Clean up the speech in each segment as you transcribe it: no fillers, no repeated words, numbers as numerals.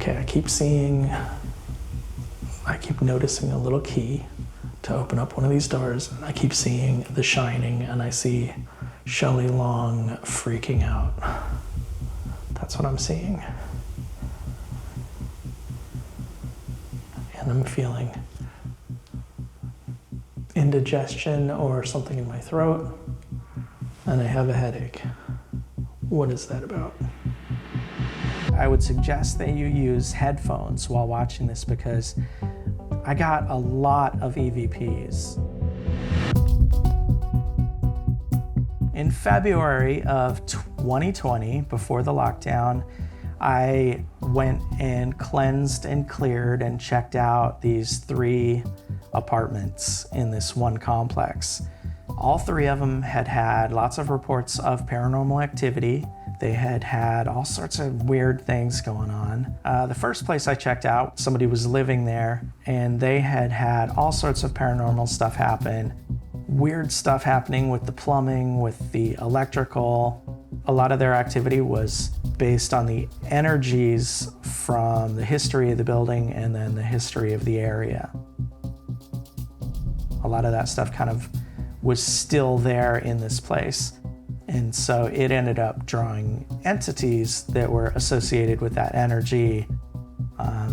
Okay, I keep noticing a little key to open up one of these doors. And I keep seeing The Shining, and I see Shelley Long freaking out. That's what I'm seeing. And I'm feeling indigestion or something in my throat, and I have a headache. What is that about? I would suggest that you use headphones while watching this because I got a lot of EVPs. In February of 2020, before the lockdown, I went and cleansed and cleared and checked out these 3 apartments in this one complex. All 3 of them had had lots of reports of paranormal activity. They had had all sorts of weird things going on. The first place I checked out, somebody was living there, and they had had all sorts of paranormal stuff happen. Weird stuff happening with the plumbing, with the electrical. A lot of their activity was based on the energies from the history of the building and then the history of the area. A lot of that stuff kind of was still there in this place. And so it ended up drawing entities that were associated with that energy.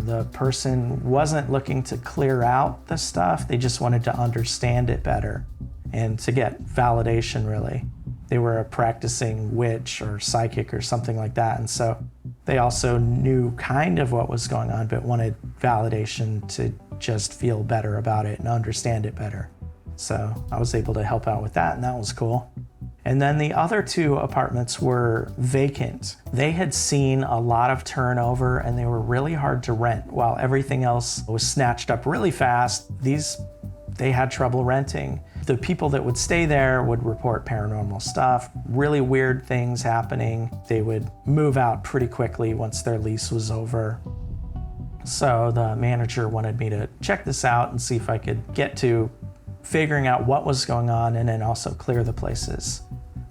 The person wasn't looking to clear out the stuff, they just wanted to understand it better and to get validation, really. They were a practicing witch or psychic or something like that. And so they also knew kind of what was going on, but wanted validation to just feel better about it and understand it better. So I was able to help out with that, and that was cool. And then the other 2 apartments were vacant. They had seen a lot of turnover and they were really hard to rent. While everything else was snatched up really fast, they had trouble renting. The people that would stay there would report paranormal stuff, really weird things happening. They would move out pretty quickly once their lease was over. So the manager wanted me to check this out and see if I could get to figuring out what was going on and then also clear the places,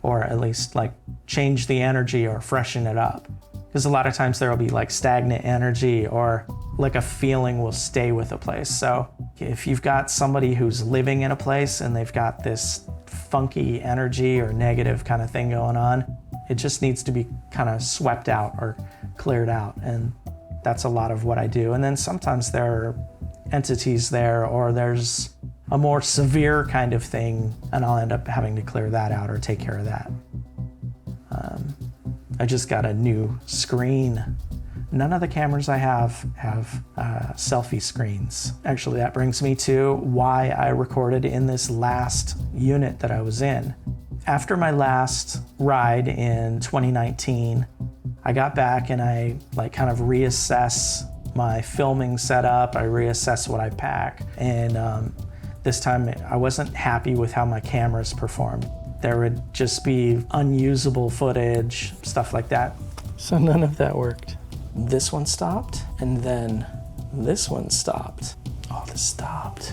or at least like change the energy or freshen it up. Because a lot of times there will be like stagnant energy or like a feeling will stay with a place. So if you've got somebody who's living in a place and they've got this funky energy or negative kind of thing going on, it just needs to be kind of swept out or cleared out. And that's a lot of what I do. And then sometimes there are entities there, or there's a more severe kind of thing, and I'll end up having to clear that out or take care of that. I just got a new screen. None of the cameras I have selfie screens. Actually, that brings me to why I recorded in this last unit that I was in. After my last ride in 2019, I got back and I kind of reassess my filming setup. I reassess what I pack, and this time I wasn't happy with how my cameras performed. There would just be unusable footage, stuff like that. So none of that worked. This one stopped, and then this one stopped. Oh, this stopped.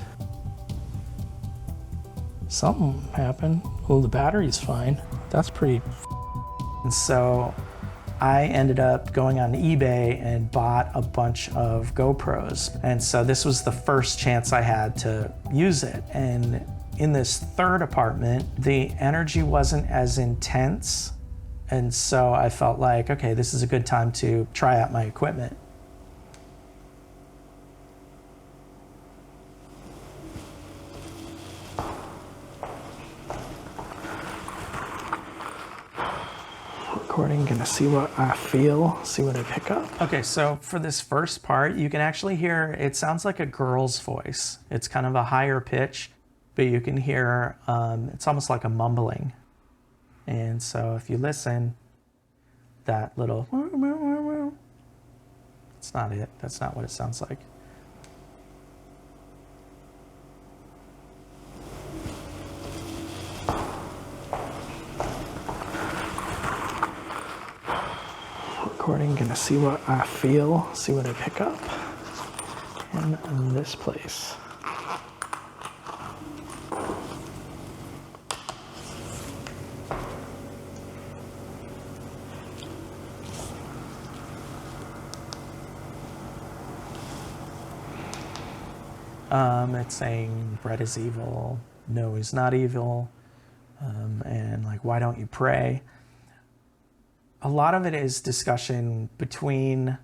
Something happened. Well, the battery's fine. That's pretty. And so I ended up going on eBay and bought a bunch of GoPros. And so this was the first chance I had to use it. And in this 3rd apartment, the energy wasn't as intense. And so I felt like, okay, this is a good time to try out my equipment. Recording, gonna see what I feel, see what I pick up. Okay, so for this first part, you can actually hear, it sounds like a girl's voice. It's kind of a higher pitch, but you can hear, it's almost like a mumbling. And so if you listen, that little, it's not it, that's not what it sounds like. Recording, gonna see what I feel, see what I pick up in this place. It's saying bread is evil, no, he's not evil, and like, why don't you pray? A lot of it is discussion between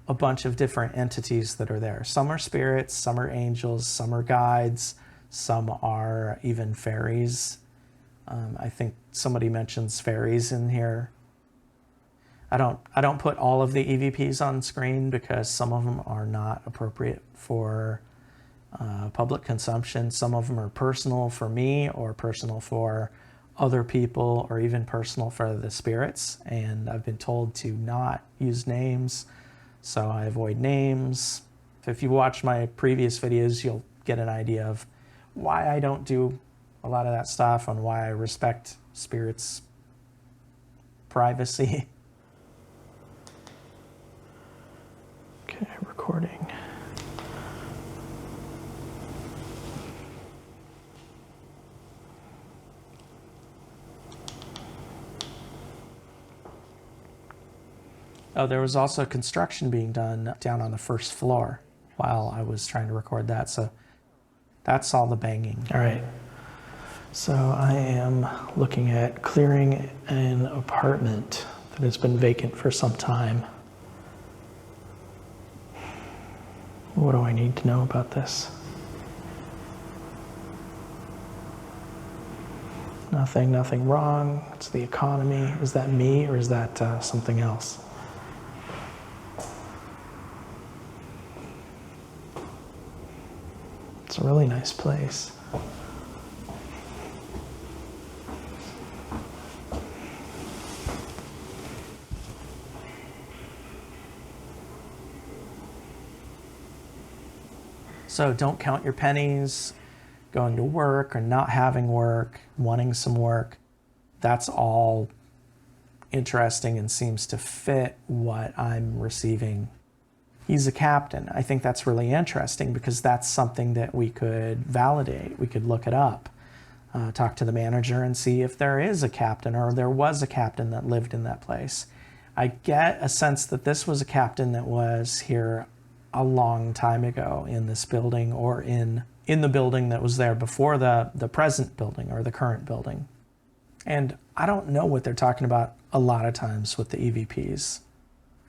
a bunch of different entities that are there. Some are spirits, some are angels, some are guides, some are even fairies. I think somebody mentions fairies in here. I don't put all of the EVPs on screen because some of them are not appropriate for public consumption. Some of them are personal for me or personal for other people or even personal for the spirits. And I've been told to not use names, so I avoid names. If you watch my previous videos, you'll get an idea of why I don't do a lot of that stuff and why I respect spirits' privacy. Okay, recording. Oh, there was also construction being done down on the first floor while I was trying to record that, so that's all the banging. All right, so I am looking at clearing an apartment that has been vacant for some time. What do I need to know about this? Nothing wrong. It's the economy. Is that me or is that something else? It's a really nice place. So don't count your pennies, going to work or not having work, wanting some work. That's all interesting and seems to fit what I'm receiving. He's a captain. I think that's really interesting because that's something that we could validate. We could look it up, talk to the manager and see if there is a captain or there was a captain that lived in that place. I get a sense that this was a captain that was here a long time ago in this building or in the building that was there before the present building or the current building. And I don't know what they're talking about a lot of times with the EVPs.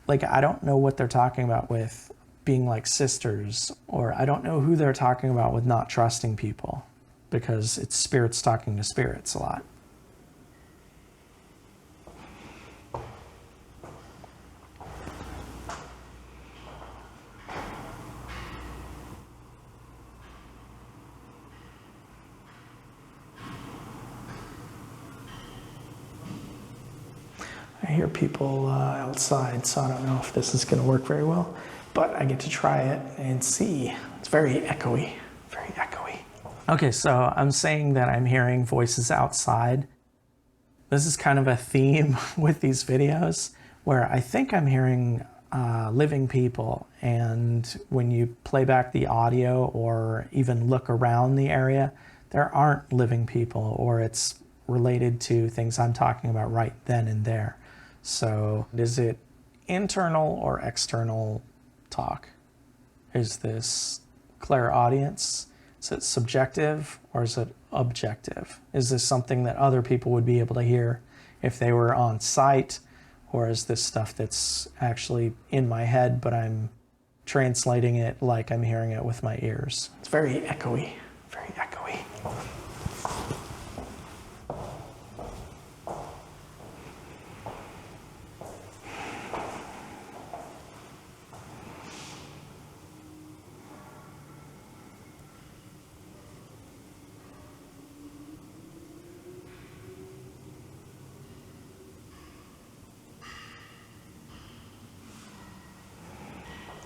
Like, I don't know what they're talking about with being like sisters, or I don't know who they're talking about with not trusting people, because it's spirits talking to spirits a lot. I hear people outside, so I don't know if this is going to work very well, but I get to try it and see. It's very echoey, very echoey. Okay, so I'm saying that I'm hearing voices outside. This is kind of a theme with these videos where I think I'm hearing living people, and when you play back the audio or even look around the area, there aren't living people, or it's related to things I'm talking about right then and there. So is it internal or external talk? Is this clairaudience? Is it subjective or is it objective? Is this something that other people would be able to hear if they were on site? Or is this stuff that's actually in my head, but I'm translating it like I'm hearing it with my ears? It's very echoey, very echoey.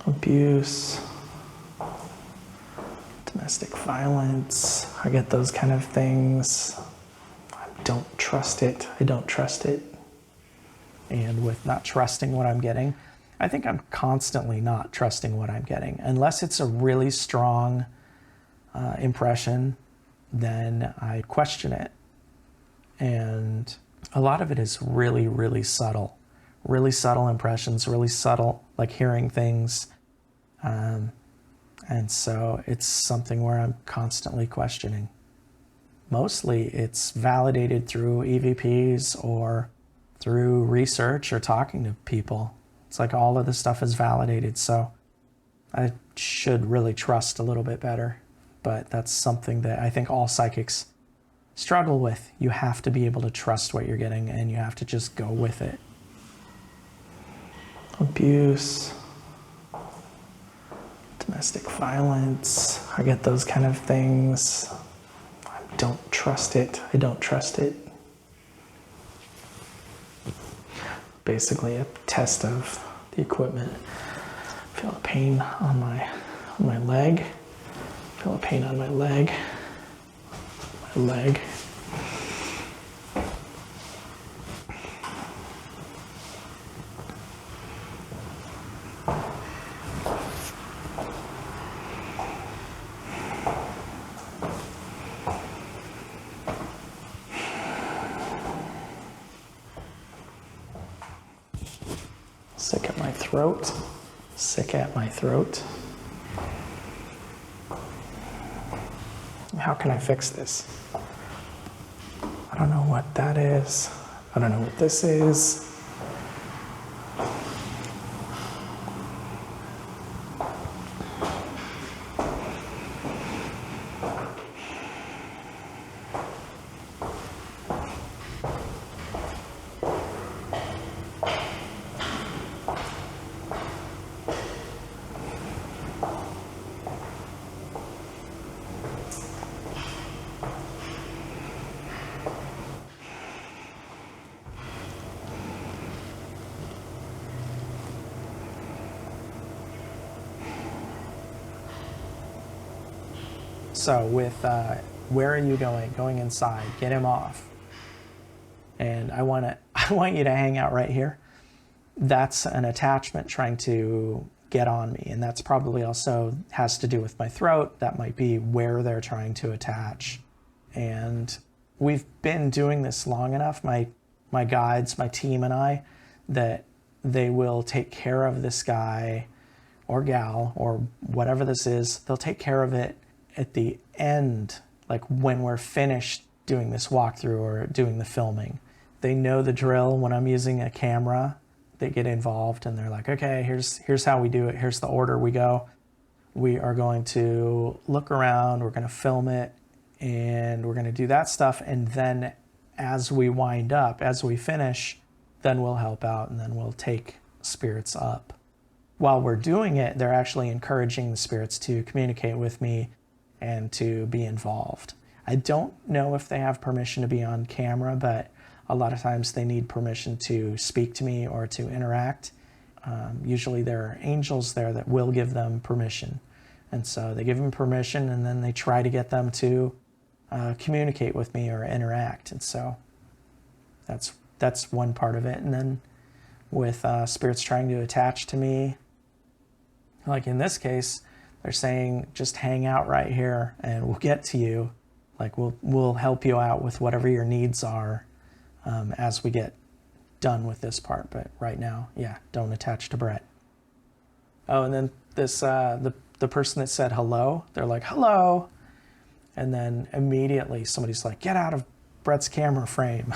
Abuse, domestic violence, I get those kind of things. I don't trust it. And with not trusting what I'm getting, I think I'm constantly not trusting what I'm getting. Unless it's a really strong impression, then I question it. And a lot of it is really, really subtle impressions, really subtle, like hearing things. And And so it's something where I'm constantly questioning. Mostly it's validated through EVPs or through research or talking to people. It's like all of this stuff is validated, so I should really trust a little bit better. But that's something that I think all psychics struggle with. You have to be able to trust what you're getting, and you have to just go with it. Abuse, domestic violence, I get those kind of things. I don't trust it. I don't trust it. Basically a test of the equipment. Feel a pain on my leg. Feel a pain on my leg. My leg. Sick at my throat. Sick at my throat. How can I fix this? I don't know what that is. I don't know what this is. So with where are you going? Going inside. Get him off. And I want you to hang out right here. That's an attachment trying to get on me, and that's probably also has to do with my throat. That might be where they're trying to attach. And we've been doing this long enough, my guides, my team and I, that they will take care of this guy or gal or whatever this is. They'll take care of it at the end, like when we're finished doing this walkthrough or doing the filming. They know the drill. When I'm using a camera, they get involved and they're like, okay, here's how we do it. Here's the order we go. We are going to look around, we're going to film it, and we're going to do that stuff. And then as we wind up, as we finish, then we'll help out and then we'll take spirits up. While we're doing it, they're actually encouraging the spirits to communicate with me and to be involved. I don't know if they have permission to be on camera, but a lot of times they need permission to speak to me or to interact. Usually there are angels there that will give them permission. And so they give them permission and then they try to get them to communicate with me or interact. And so that's one part of it. And then with spirits trying to attach to me, like in this case, they're saying, just hang out right here and we'll get to you. Like we'll help you out with whatever your needs are as we get done with this part. But right now, yeah, don't attach to Brett. Oh, and then this the person that said hello, they're like, hello. And then immediately somebody's like, get out of Brett's camera frame.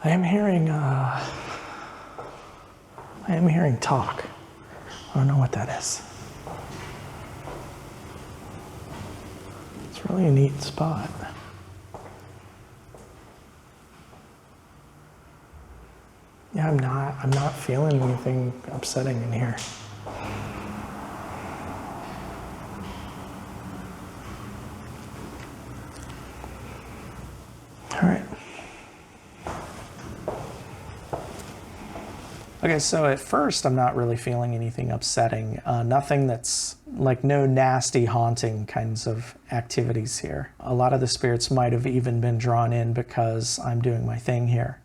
I am hearing talk. I don't know what that is. It's really a neat spot. Yeah, I'm not feeling anything upsetting in here. All right. Okay, so at first I'm not really feeling anything upsetting. Nothing that's like no nasty haunting kinds of activities here. A lot of the spirits might have even been drawn in because I'm doing my thing here.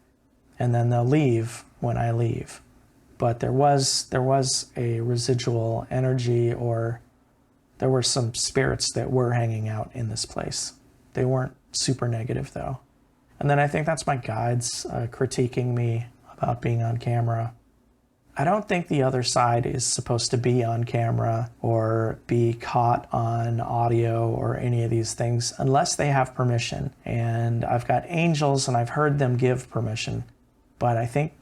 And then they'll leave when I leave. But there was a residual energy, or there were some spirits that were hanging out in this place. They weren't super negative though. And then I think that's my guides critiquing me about being on camera. I don't think the other side is supposed to be on camera or be caught on audio or any of these things unless they have permission. And I've got angels and I've heard them give permission. But I think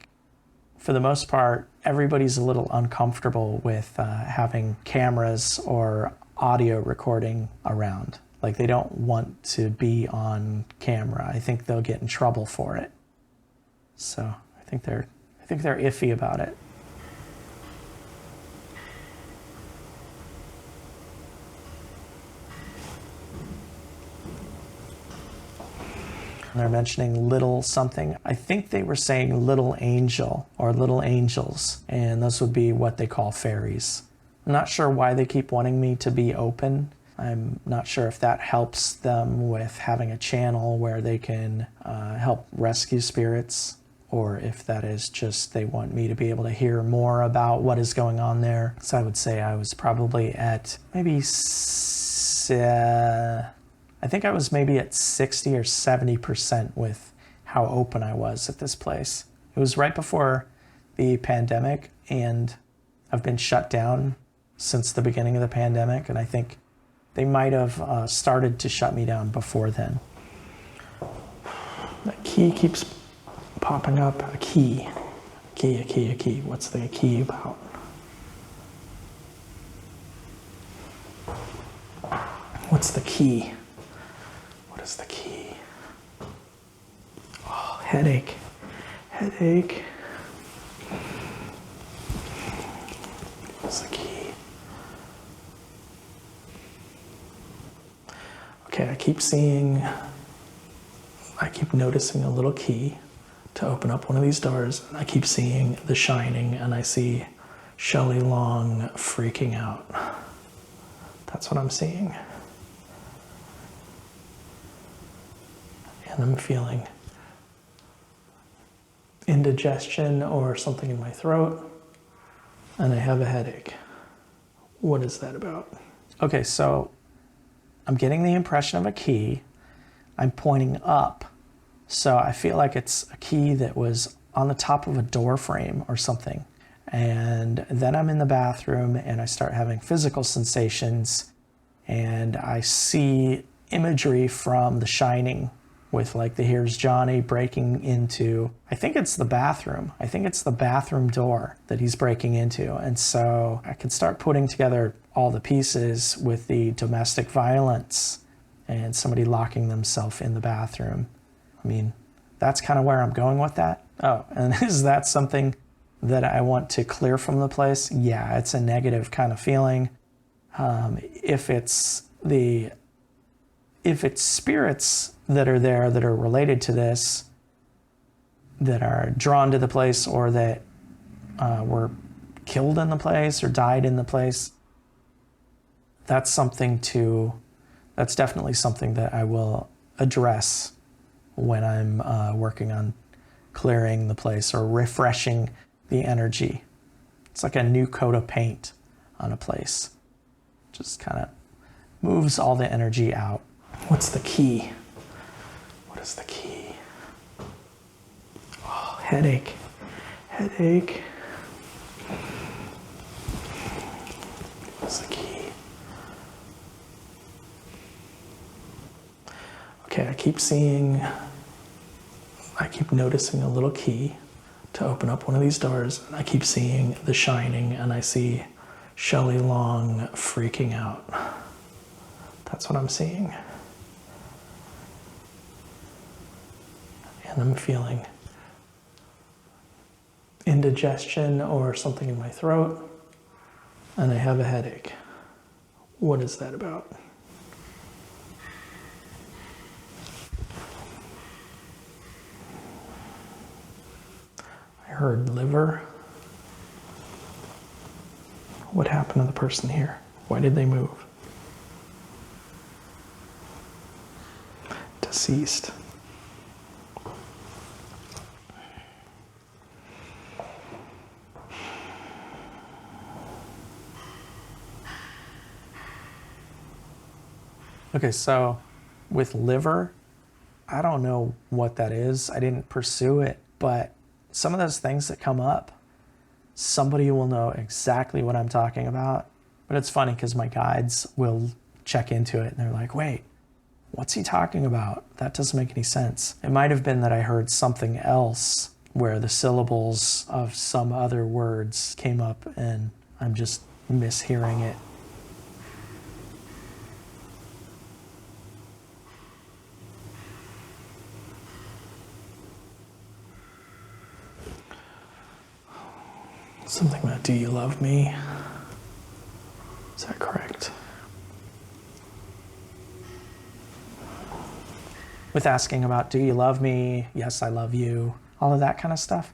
for the most part, everybody's a little uncomfortable with having cameras or audio recording around. Like they don't want to be on camera. I think they'll get in trouble for it. So I think they're iffy about it. They're mentioning little something. I think they were saying little angel or little angels, and those would be what they call fairies. I'm not sure why they keep wanting me to be open. I'm not sure if that helps them with having a channel where they can help rescue spirits, or if that is just they want me to be able to hear more about what is going on there. So I would say I was probably at maybe I think I was maybe at 60 or 70% with how open I was at this place. It was right before the pandemic, and I've been shut down since the beginning of the pandemic, and I think they might have started to shut me down before then. The key keeps popping up. A key. A key. What's the key about? What's the key? What is the key? Oh, headache. What's the key? Okay, I keep noticing a little key to open up one of these doors. I keep seeing The Shining, and I see Shelley Long freaking out. That's what I'm seeing. And I'm feeling indigestion or something in my throat, and I have a headache. What is that about? Okay, so I'm getting the impression of a key. I'm pointing up, so I feel like it's a key that was on the top of a door frame or something. And then I'm in the bathroom and I start having physical sensations, and I see imagery from The Shining with like the Here's Johnny breaking into, I think it's the bathroom. I think it's the bathroom door that he's breaking into. And so I can start putting together all the pieces with the domestic violence and somebody locking themselves in the bathroom. I mean, that's kind of where I'm going with that. Oh, and is that something that I want to clear from the place? Yeah, it's a negative kind of feeling. If it's spirits that are there that are related to this, that are drawn to the place, or that were killed in the place or died in the place, that's definitely something that I will address when I'm working on clearing the place or refreshing the energy. It's like a new coat of paint on a place. Just kind of moves all the energy out. What's the key? What is the key? Oh, headache. What's the key? Okay, I keep noticing a little key to open up one of these doors. I keep seeing The Shining, and I see Shelley Long freaking out. That's what I'm seeing. And I'm feeling indigestion or something in my throat, and I have a headache. What is that about? I heard liver. What happened to the person here? Why did they move? Deceased. Okay, so with liver. I don't know what that is. I didn't pursue it, but some of those things that come up, somebody will know exactly what I'm talking about. But it's funny because my guides will check into it and they're like, wait, what's he talking about? That doesn't make any sense. It might have been that I heard something else where the syllables of some other words came up and I'm just mishearing it. Something about, do you love me? Is that correct? With asking about, do you love me? Yes, I love you. All of that kind of stuff.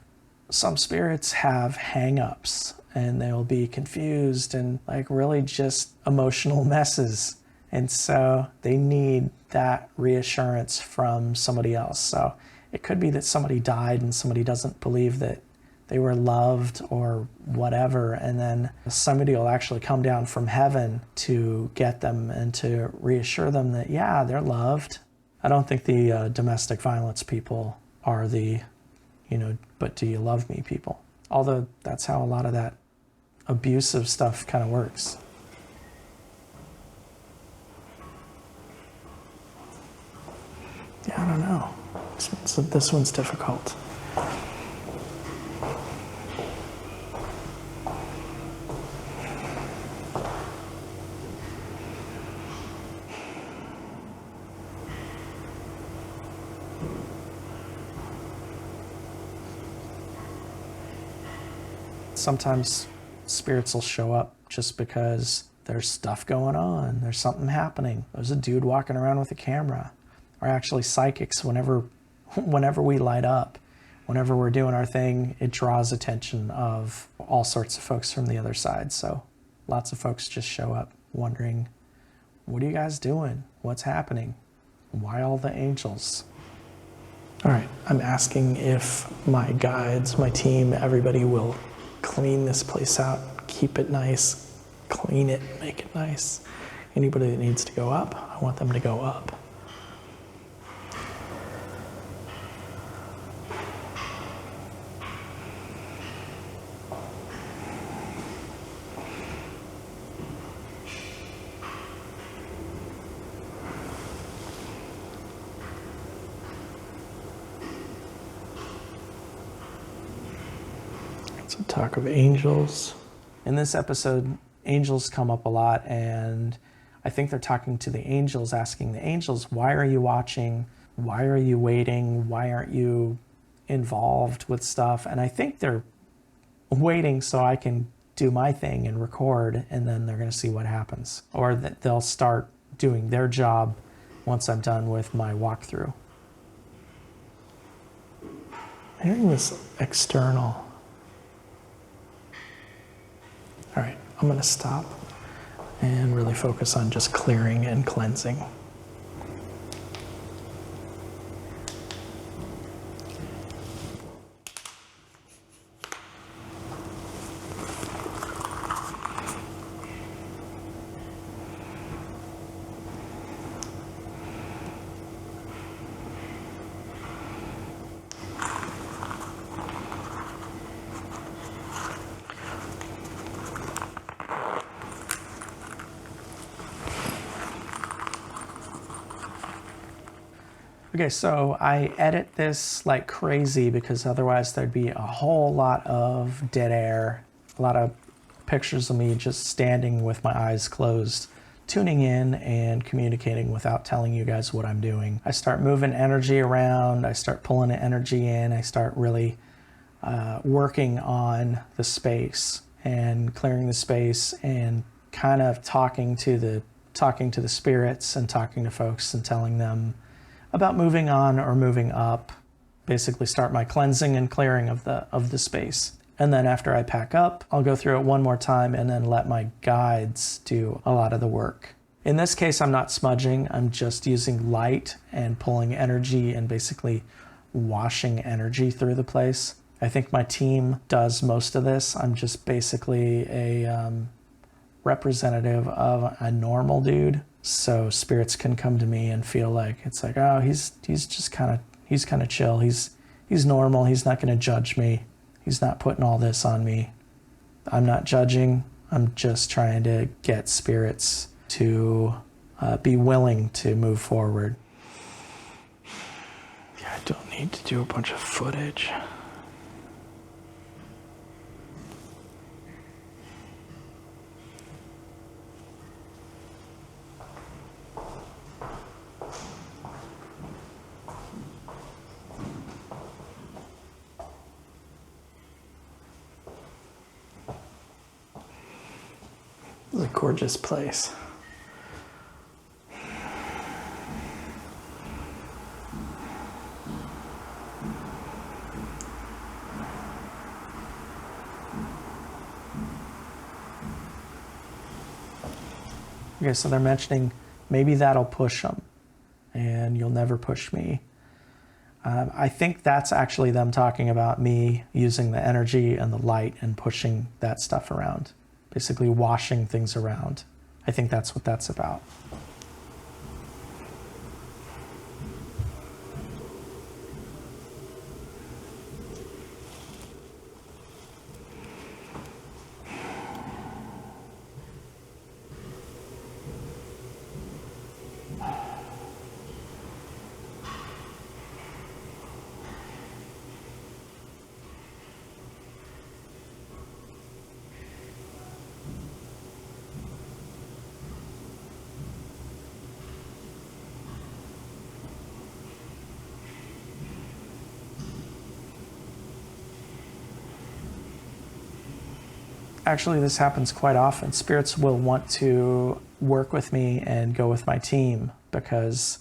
Some spirits have hang-ups and they'll be confused and like really just emotional messes. And so they need that reassurance from somebody else. So it could be that somebody died and somebody doesn't believe that they were loved or whatever, and then somebody will actually come down from heaven to get them and to reassure them that, yeah, they're loved. I don't think the domestic violence people are the, but do you love me people? Although that's how a lot of that abusive stuff kind of works. Yeah, I don't know. So this one's difficult. Sometimes spirits will show up just because there's stuff going on. There's something happening. There's a dude walking around with a camera. Or actually psychics, whenever we light up, whenever we're doing our thing, it draws attention of all sorts of folks from the other side. So lots of folks just show up wondering, what are you guys doing? What's happening? Why all the angels? All right, I'm asking if my guides, my team, everybody will clean this place out, keep it nice, clean it, make it nice. Anybody that needs to go up, I want them to go up. So talk of angels. In this episode, angels come up a lot, and I think they're talking to the angels, asking the angels, why are you watching? Why are you waiting? Why aren't you involved with stuff? And I think they're waiting so I can do my thing and record, and then they're going to see what happens. Or that they'll start doing their job once I'm done with my walkthrough. Hearing this external. All right, I'm going to stop and really focus on just clearing and cleansing. Okay, so I edit this like crazy because otherwise there'd be a whole lot of dead air, a lot of pictures of me just standing with my eyes closed, tuning in and communicating without telling you guys what I'm doing. I start moving energy around, I start pulling energy in, I start really working on the space and clearing the space and kind of talking to the spirits and talking to folks and telling them about moving on or moving up. Basically start my cleansing and clearing of the space. And then after I pack up, I'll go through it one more time and then let my guides do a lot of the work. In this case, I'm not smudging, I'm just using light and pulling energy and basically washing energy through the place. I think my team does most of this. I'm just basically a representative of a normal dude So spirits can come to me and feel like, it's like, oh, he's kind of chill. He's normal. He's not going to judge me. He's not putting all this on me. I'm not judging. I'm just trying to get spirits to be willing to move forward. Yeah, I don't need to do a bunch of footage. It's a gorgeous place. Okay, so they're mentioning maybe that'll push them and you'll never push me. I think that's actually them talking about me using the energy and the light and pushing that stuff around, basically washing things around. I think that's what that's about. Actually, this happens quite often. Spirits will want to work with me and go with my team because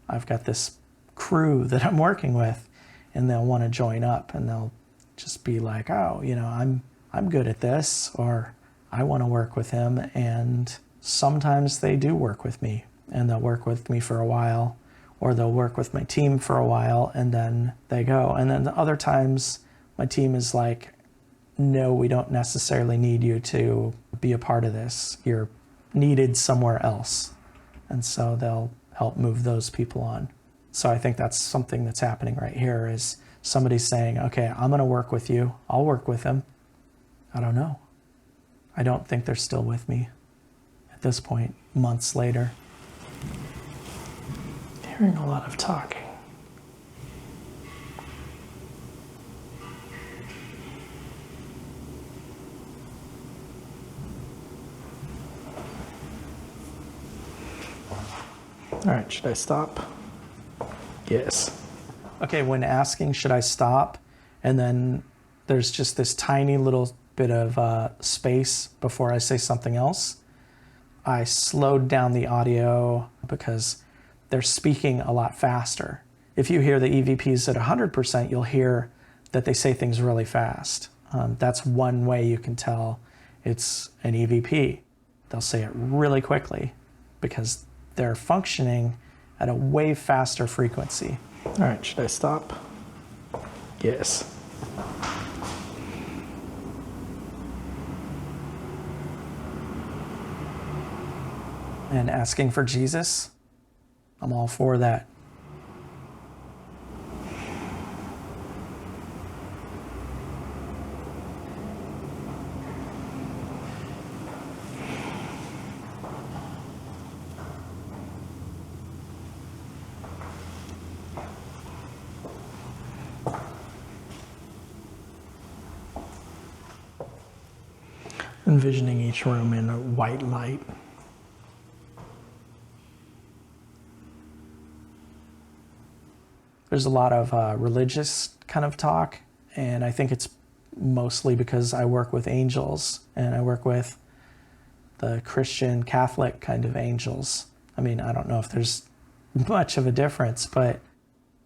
I've got this crew that I'm working with, and they'll want to join up and they'll just be like, oh, you know, I'm good at this, or I want to work with him. And sometimes they do work with me, and they'll work with me for a while, or they'll work with my team for a while and then they go. And then the other times my team is like, no, we don't necessarily need you to be a part of this. You're needed somewhere else. And so they'll help move those people on. So I think that's something that's happening right here, is somebody saying, okay, I'm going to work with you. I'll work with him. I don't know. I don't think they're still with me at this point, months later. Hearing a lot of talking. All right, should I stop? Yes. Okay, when asking, should I stop? And then there's just this tiny little bit of space before I say something else. I slowed down the audio because they're speaking a lot faster. If you hear the EVPs at 100%, you'll hear that they say things really fast. That's one way you can tell it's an EVP. They'll say it really quickly because they're functioning at a way faster frequency. All right, should I stop? Yes. And asking for Jesus, I'm all for that. Envisioning each room in a white light. There's a lot of religious kind of talk, and I think it's mostly because I work with angels, and I work with the Christian Catholic kind of angels. I mean, I don't know if there's much of a difference, but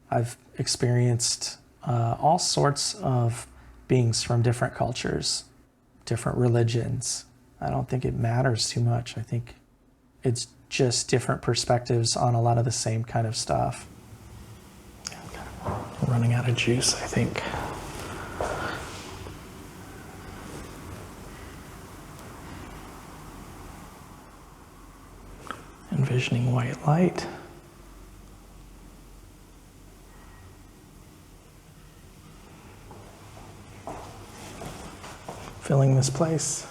I've experienced all sorts of beings from different cultures, different religions. I don't think it matters too much. I think it's just different perspectives on a lot of the same kind of stuff. I'm running out of juice, I think. envisioning white light. Filling this place.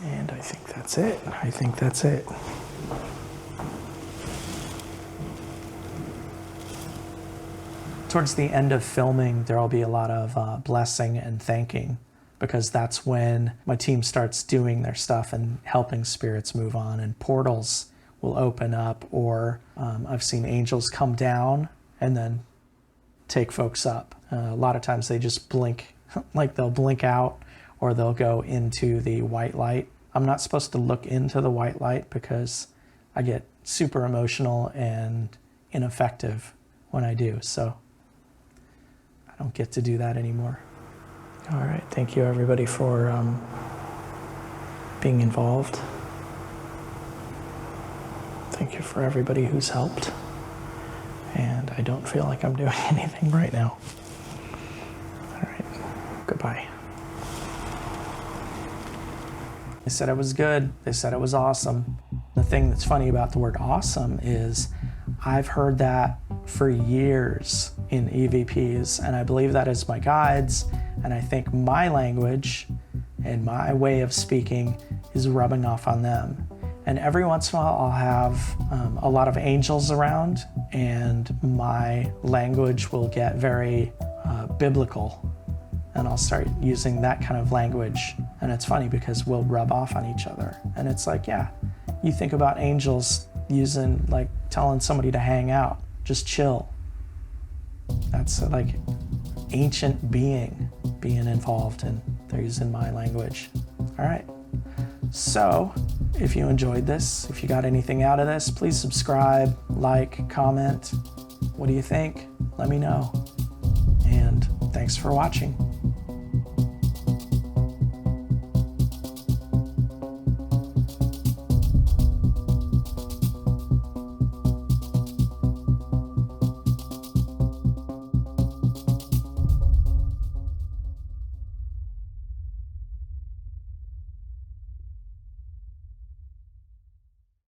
And I think that's it. I think that's it. Towards the end of filming, there'll be a lot of blessing and thanking, because that's when my team starts doing their stuff and helping spirits move on, and portals will open up, or I've seen angels come down and then take folks up. A lot of times they just blink, like they'll blink out, or they'll go into the white light. I'm not supposed to look into the white light because I get super emotional and ineffective when I do, so I don't get to do that anymore. All right, thank you everybody for being involved. Thank you for everybody who's helped. And I don't feel like I'm doing anything right now. All right, goodbye. They said it was good. They said it was awesome. The thing that's funny about the word awesome is I've heard that for years in EVPs, and I believe that is my guides, and I think my language and my way of speaking is rubbing off on them. And every once in a while I'll have a lot of angels around, and my language will get very biblical, and I'll start using that kind of language. And it's funny because we'll rub off on each other. And it's like, yeah, you think about angels using, like, telling somebody to hang out, just chill. That's like ancient being involved, and they're using my language. All right. So if you enjoyed this, if you got anything out of this, please subscribe, like, comment. What do you think? Let me know. And thanks for watching.